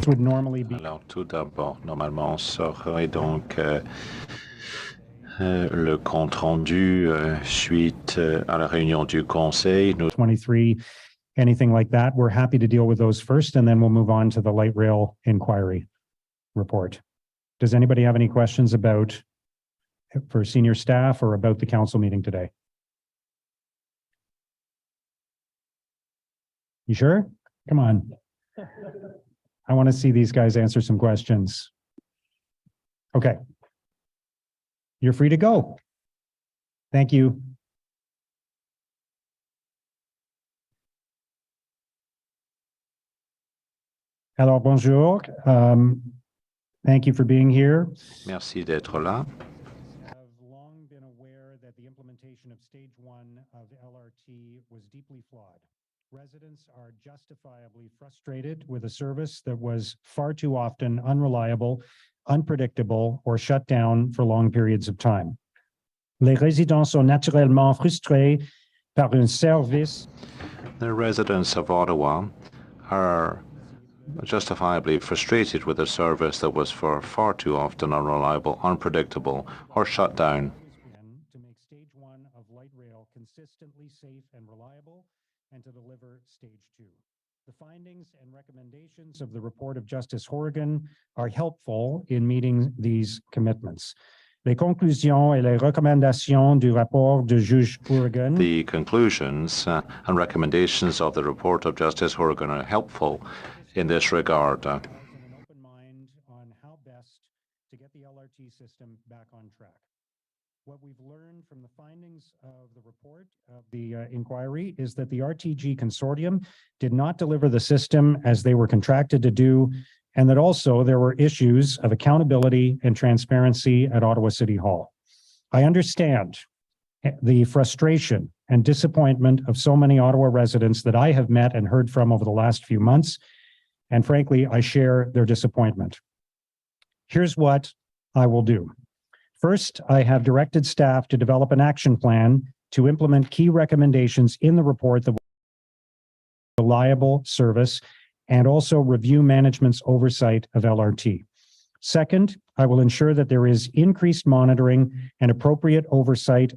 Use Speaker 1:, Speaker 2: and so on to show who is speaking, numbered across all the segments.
Speaker 1: would normally be.
Speaker 2: Alors, tout d'abord, normalement, ça aurait donc le compte-rendu suite à la réunion du Conseil.
Speaker 1: 23, anything like that. We're happy to deal with those first, and then we'll move on to the light rail inquiry report. Does anybody have any questions for senior staff or about the council meeting today? You sure? Come on. I want to see these guys answer some questions. Okay. You're free to go. Thank you. Alors, bonjour. Thank you for being here.
Speaker 2: Merci d'être là.
Speaker 1: Have long been aware that the implementation of stage 1 of LRT was deeply flawed. Residents are justifiably frustrated with a service that was far too often unreliable, unpredictable, or shut down for long periods of time. Les résidents sont naturellement frustrés par un service.
Speaker 2: The residents of Ottawa are justifiably frustrated with a service that was for far too often unreliable, unpredictable, or shut down.
Speaker 1: To make stage 1 of light rail consistently safe and reliable, and to deliver stage 2. The findings and recommendations of the report of Justice Horrigan are helpful in meeting these commitments. Les conclusions et les recommandations du rapport de Juge Horrigan.
Speaker 2: The conclusions and recommendations of the report of Justice Horrigan are helpful in this regard.
Speaker 1: An open mind on how best to get the LRT system back on track. What we've learned from the findings of the report of the inquiry is that the RTG consortium did not deliver the system as they were contracted to do, and that also there were issues of accountability and transparency at Ottawa City Hall. I understand the frustration and disappointment of so many Ottawa residents that I have met and heard from over the last few months, and frankly, I share their disappointment. Here's what I will do. First, I have directed staff to develop an action plan to implement key recommendations in the report that will reliable service and also review management's oversight of LRT. Second, I will ensure that there is increased monitoring and appropriate oversight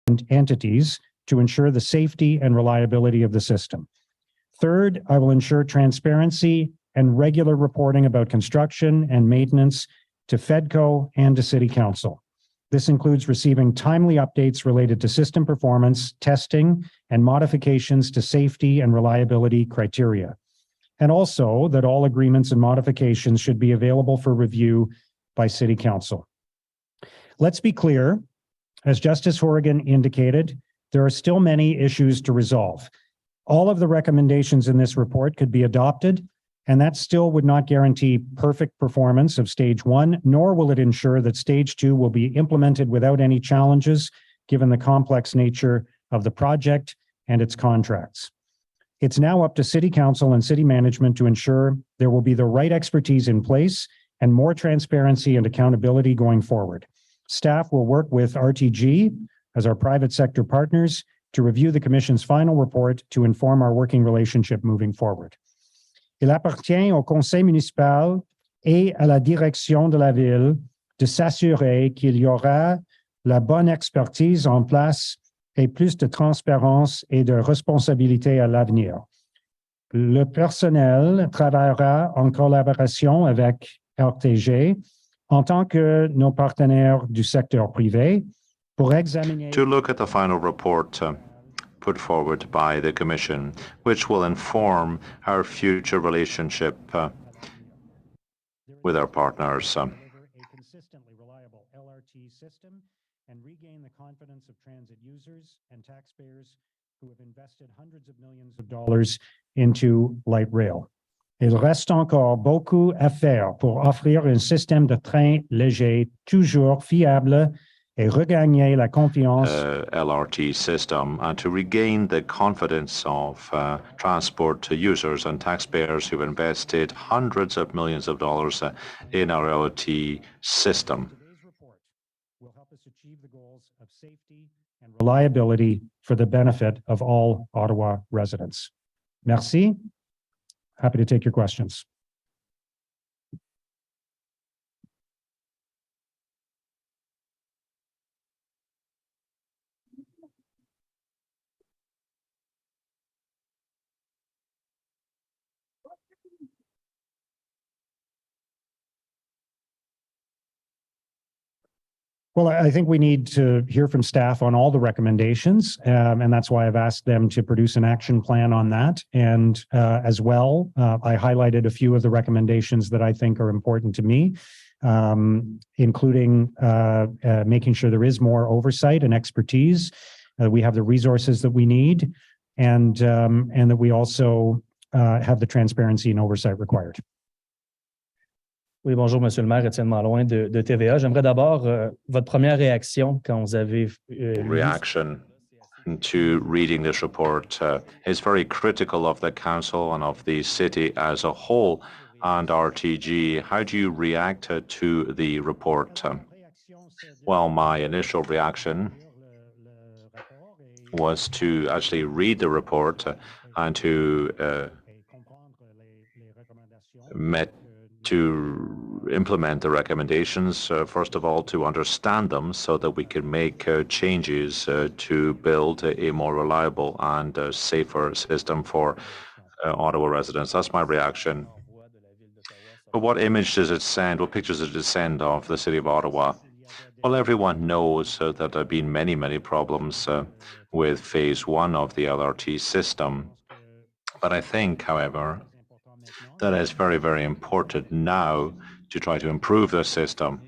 Speaker 1: and entities to ensure the safety and reliability of the system. Third, I will ensure transparency and regular reporting about construction and maintenance to FEDCO and to City Council. This includes receiving timely updates related to system performance, testing, and modifications to safety and reliability criteria. And also that all agreements and modifications should be available for review by City Council. Let's be clear, as Justice Horrigan indicated, there are still many issues to resolve. All of the recommendations in this report could be adopted, and that still would not guarantee perfect performance of stage 1, nor will it ensure that stage 2 will be implemented without any challenges, given the complex nature of the project and its contracts. It's now up to City Council and City Management to ensure there will be the right expertise in place and more transparency and accountability going forward. Staff will work with RTG as our private sector partners to review the Commission's final report to inform our working relationship moving forward. Il appartient au conseil municipal et à la direction de la ville de s'assurer qu'il y aura la bonne expertise en place et plus de transparence et de responsabilité à l'avenir. Le personnel travaillera en collaboration avec RTG en tant que nos partenaires du secteur privé pour examiner.
Speaker 2: To look at the final report put forward by the Commission, which will inform our future relationship with our partners.
Speaker 1: A consistently reliable LRT system and regain the confidence of transit users and taxpayers who have invested hundreds of millions of dollars into light rail. Il reste encore beaucoup à faire pour offrir un système de train léger toujours fiable et regagner la confiance
Speaker 2: LRT system and to regain the confidence of transport users and taxpayers who've invested hundreds of millions of dollars in our LRT system.
Speaker 1: Today's report will help us achieve the goals of safety and reliability for the benefit of all Ottawa residents. Merci. Happy to take your questions. Well, I think we need to hear from staff on all the recommendations, and that's why I've asked them to produce an action plan on that. And as well, I highlighted a few of the recommendations that I think are important to me, including making sure there is more oversight and expertise. We have the resources that we need, and that we also have the transparency and oversight required.
Speaker 3: Oui, bonjour, Monsieur le maire, Étienne Malouin de TVA. J'aimerais d'abord votre première réaction quand vous avez
Speaker 2: Reaction to reading this report is very critical of the council and of the city as a whole and RTG. How do you react to the report? Well, my initial reaction was to actually read the report and to implement the recommendations, first of all, to understand them so that we can make changes to build a more reliable and safer system for Ottawa residents. That's my reaction. But what image does it send? What pictures does it send of the city of Ottawa? Well, everyone knows that there have been many, many problems with phase one of the LRT system. But I think, however, that is very, very important now to try to improve the system.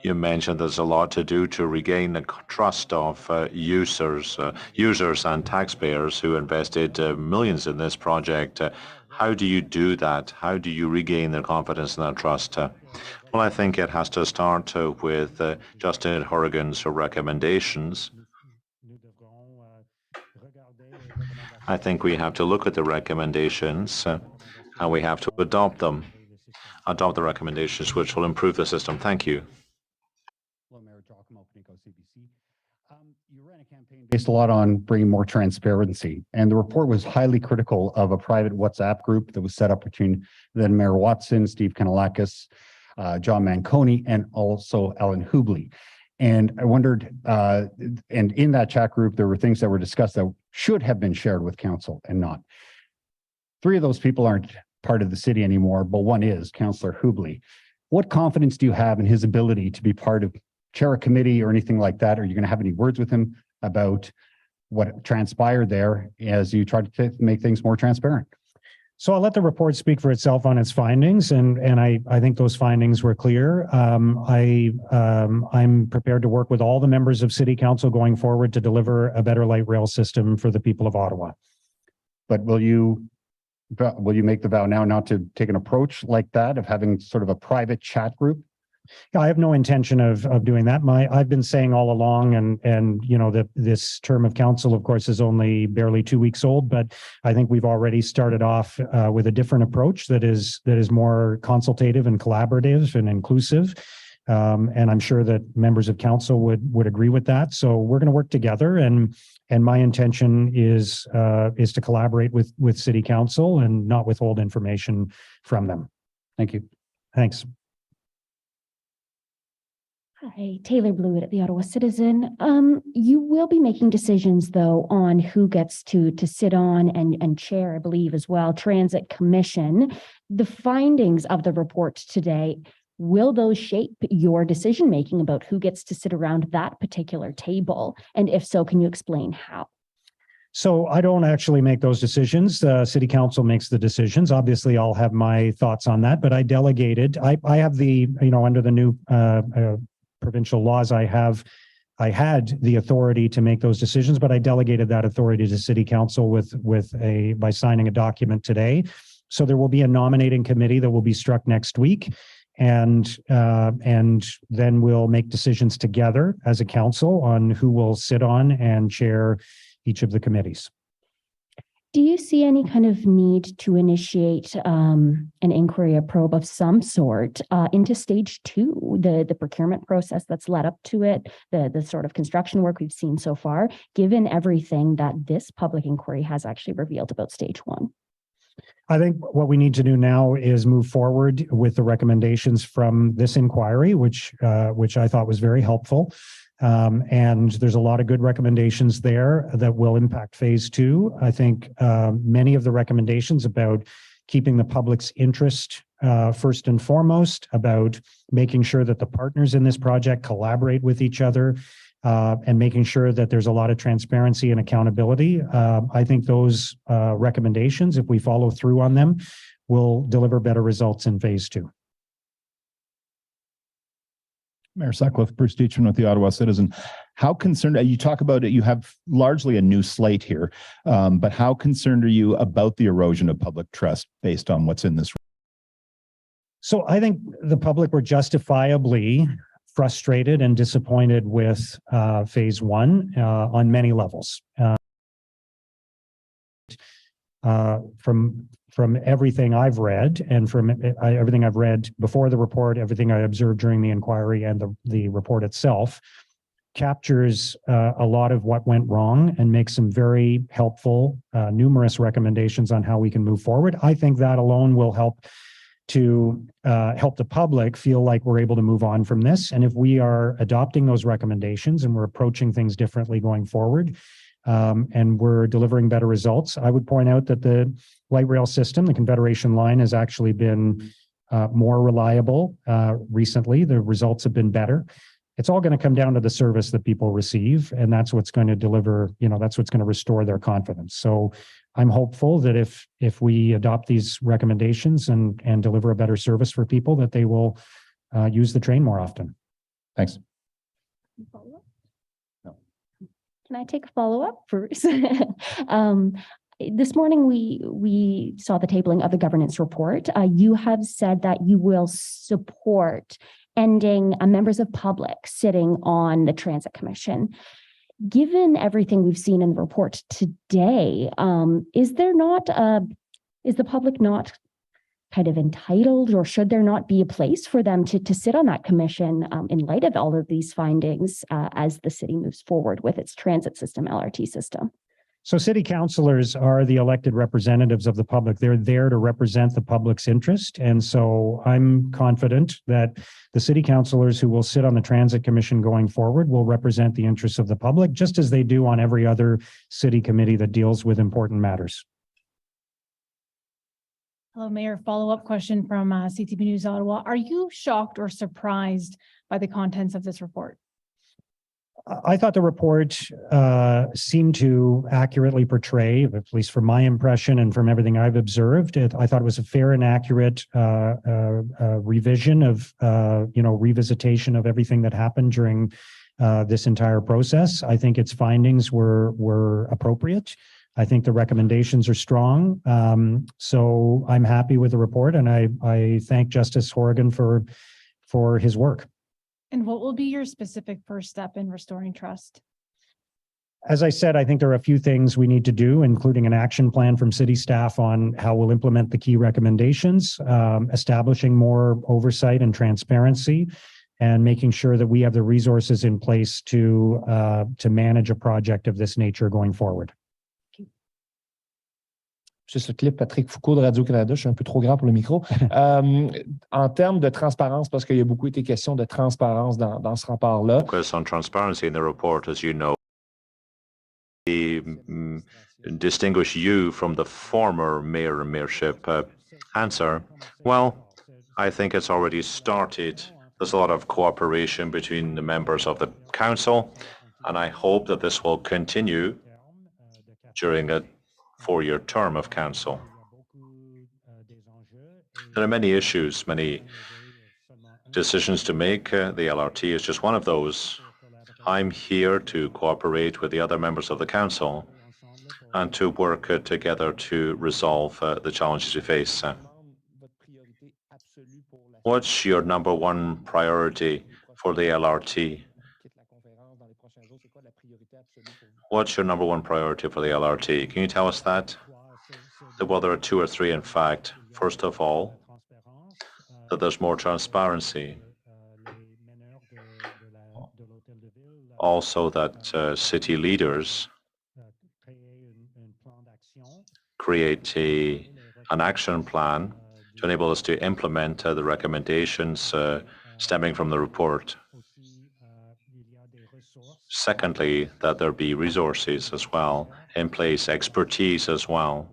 Speaker 2: You mentioned there's a lot to do to regain the trust of users and taxpayers who invested millions in this project. How do you do that? How do you regain their confidence and their trust? Well, I think it has to start with Justin Horrigan's recommendations. I think we have to look at the recommendations and we have to adopt them, adopt the recommendations which will improve the system. Thank you.
Speaker 4: You ran a campaign based a lot on bringing more transparency, and the report was highly critical of a private WhatsApp group that was set up between then Mayor Watson, Steve Kanalakis, John Manconi, and also Ellen Hubley. And I wondered, and in that chat group, there were things that were discussed that should have been shared with council and not. Three of those people aren't part of the city anymore, but one is, Councillor Hubley. What confidence do you have in his ability to be part of chair a committee or anything like that? Are you going to have any words with him about what transpired there as you try to make things more transparent?
Speaker 1: So I'll let the report speak for itself on its findings, and I think those findings were clear. I'm prepared to work with all the members of City Council going forward to deliver a better light rail system for the people of Ottawa.
Speaker 4: But will you make the vow now not to take an approach like that of having sort of a private chat group?
Speaker 1: Yeah, I have no intention of doing that. I've been saying all along, and you know, this term of council, of course, is only barely 2 weeks old, but I think we've already started off with a different approach that is more consultative and collaborative and inclusive. And I'm sure that members of council would agree with that. So we're going to work together, and my intention is to collaborate with City Council and not withhold information from them.
Speaker 4: Thank you.
Speaker 1: Thanks.
Speaker 5: Hi, Taylor Blewett at the Ottawa Citizen. You will be making decisions, though, on who gets to sit on and chair, I believe, as well, Transit Commission. The findings of the report today, will those shape your decision making about who gets to sit around that particular table? And if so, can you explain how?
Speaker 1: So I don't actually make those decisions. City Council makes the decisions. Obviously, I'll have my thoughts on that, but I delegated. I have the, under the new provincial laws, I had the authority to make those decisions, but I delegated that authority to City Council by signing a document today. So there will be a nominating committee that will be struck next week, and then we'll make decisions together as a council on who will sit on and chair each of the committees.
Speaker 5: Do you see any kind of need to initiate an inquiry, a probe of some sort into stage 2, the procurement process that's led up to it, the sort of construction work we've seen so far, given everything that this public inquiry has actually revealed about stage 1?
Speaker 1: I think what we need to do now is move forward with the recommendations from this inquiry, which I thought was very helpful. And there's a lot of good recommendations there that will impact phase two. I think many of the recommendations about keeping the public's interest first and foremost, about making sure that the partners in this project collaborate with each other, and making sure that there's a lot of transparency and accountability. I think those recommendations, if we follow through on them, will deliver better results in phase two.
Speaker 6: Mayor Sutcliffe, Bruce Deachman with the Ottawa Citizen. How concerned, you talk about it, you have largely a new slate here, but how concerned are you about the erosion of public trust based on what's in this?
Speaker 1: So I think the public were justifiably frustrated and disappointed with phase one on many levels. From everything I've read and from everything I've read before the report, everything I observed during the inquiry and the report itself captures a lot of what went wrong and makes some very helpful, numerous recommendations on how we can move forward. I think that alone will help to help the public feel like we're able to move on from this. And if we are adopting those recommendations and we're approaching things differently going forward, and we're delivering better results, I would point out that the light rail system, the Confederation line, has actually been more reliable recently. The results have been better. It's all going to come down to the service that people receive, and that's what's going to deliver, that's what's going to restore their confidence. So I'm hopeful that if we adopt these recommendations and deliver a better service for people, that they will use the train more often.
Speaker 6: Thanks.
Speaker 5: Can I take a follow-up, Bruce? This morning, we saw the tabling of the governance report. You have said that you will support ending members of public sitting on the Transit Commission. Given everything we've seen in the report today, is the public not kind of entitled, or should there not be a place for them to sit on that commission in light of all of these findings as the city moves forward with its transit system, LRT system?
Speaker 1: So city councilors are the elected representatives of the public. They're there to represent the public's interest. And so I'm confident that the city councilors who will sit on the Transit Commission going forward will represent the interests of the public, just as they do on every other city committee that deals with important matters.
Speaker 7: Hello, Mayor. Follow-up question from CTV News Ottawa. Are you shocked or surprised by the contents of this report?
Speaker 1: I thought the report seemed to accurately portray, at least from my impression and from everything I've observed, I thought it was a fair and accurate revision of, revisitation of everything that happened during this entire process. I think its findings were appropriate. I think the recommendations are strong. So I'm happy with the report, and I thank Justice Horrigan for his work.
Speaker 7: And what will be your specific first step in restoring trust?
Speaker 1: As I said, I think there are a few things we need to do, including an action plan from city staff on how we'll implement the key recommendations, establishing more oversight and transparency, and making sure that we have the resources in place to manage a project of this nature going forward.
Speaker 8: Juste le clip, Patrick Foucault de Radio-Canada, je suis un peu trop grand pour le micro. En termes de transparence, parce qu'il y a beaucoup été question de transparence dans ce rapport-là.
Speaker 2: Focus on transparency in the report, as you know. Distinguish you from the former mayor and mayorship answer. Well, I think it's already started. There's a lot of cooperation between the members of the council, and I hope that this will continue during a 4-year term of council. There are many issues, many decisions to make. The LRT is just one of those. I'm here to cooperate with the other members of the council and to work together to resolve the challenges we face. What's your number one priority for the LRT? What's your number one priority for the LRT? Can you tell us that? Well, there are 2 or 3, in fact. First of all, that there's more transparency. Also, that city leaders create an action plan to enable us to implement the recommendations stemming from the report. Secondly, that there be resources as well in place, expertise as well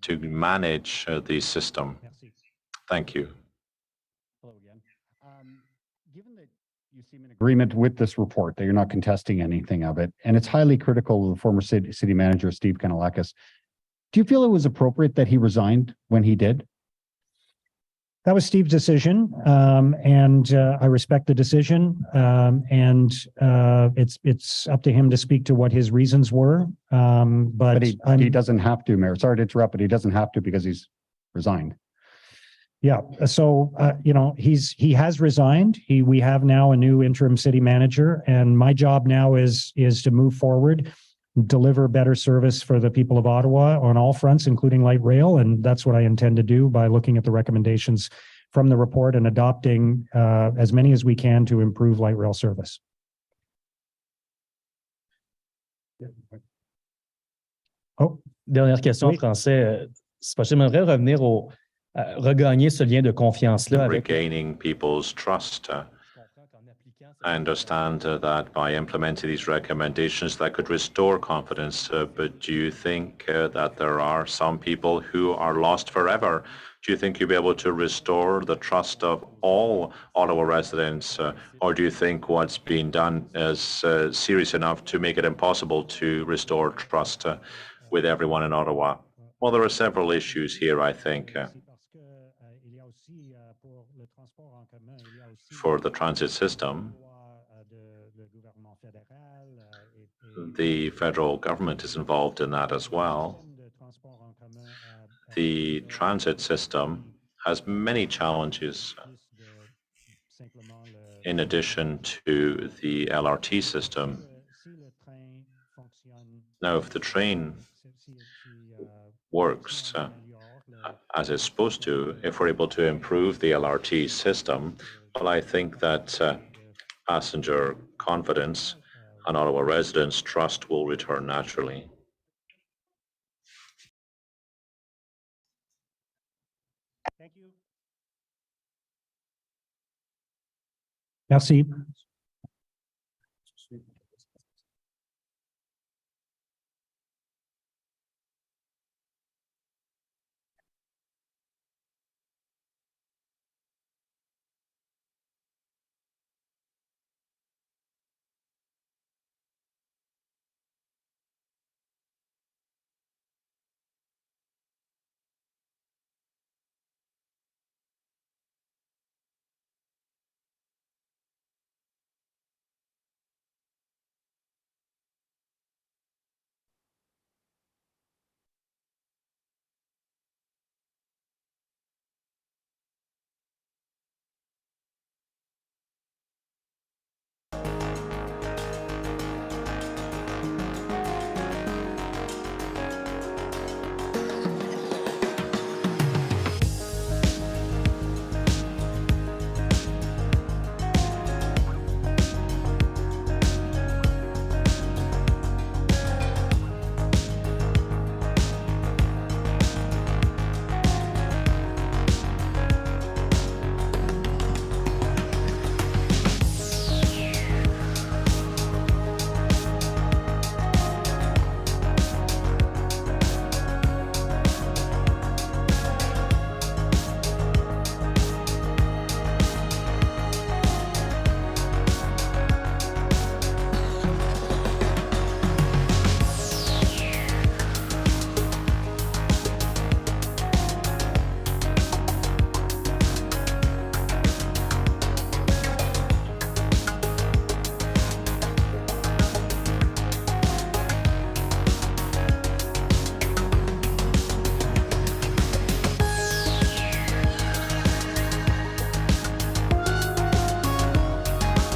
Speaker 2: to manage the system. Thank you.
Speaker 4: Hello again. Given that you seem in agreement with this report, that you're not contesting anything of it, and it's highly critical of the former city manager, Steve Kanalakis, do you feel it was appropriate that he resigned when he did?
Speaker 1: That was Steve's decision, and I respect the decision. It's up to him to speak to what his reasons were. But
Speaker 4: he doesn't have to, Mayor. Sorry to interrupt, but he doesn't have to because he's resigned.
Speaker 1: Yeah. So he has resigned. We have now a new interim city manager, and my job now is to move forward, deliver better service for the people of Ottawa on all fronts, including light rail. And that's what I intend to do by looking at the recommendations from the report and adopting as many as we can to improve light rail service. Oh,
Speaker 3: Dernière question en
Speaker 1: Oui.
Speaker 3: français. C'est possible, j'aimerais revenir regagner ce lien de confiance-là avec.
Speaker 2: Regaining people's trust. I understand that by implementing these recommendations that could restore confidence, but do you think that there are some people who are lost forever? Do you think you'll be able to restore the trust of all Ottawa residents, or do you think what's being done is serious enough to make it impossible to restore trust with everyone in Ottawa? Well, there are several issues here, I think. For the transit system, the federal government is involved in that as well. The transit system has many challenges in addition to the LRT system. Now, if the train works as it's supposed to, if we're able to improve the LRT system, well, I think that passenger confidence and Ottawa residents' trust will return naturally.
Speaker 1: thank you. Merci.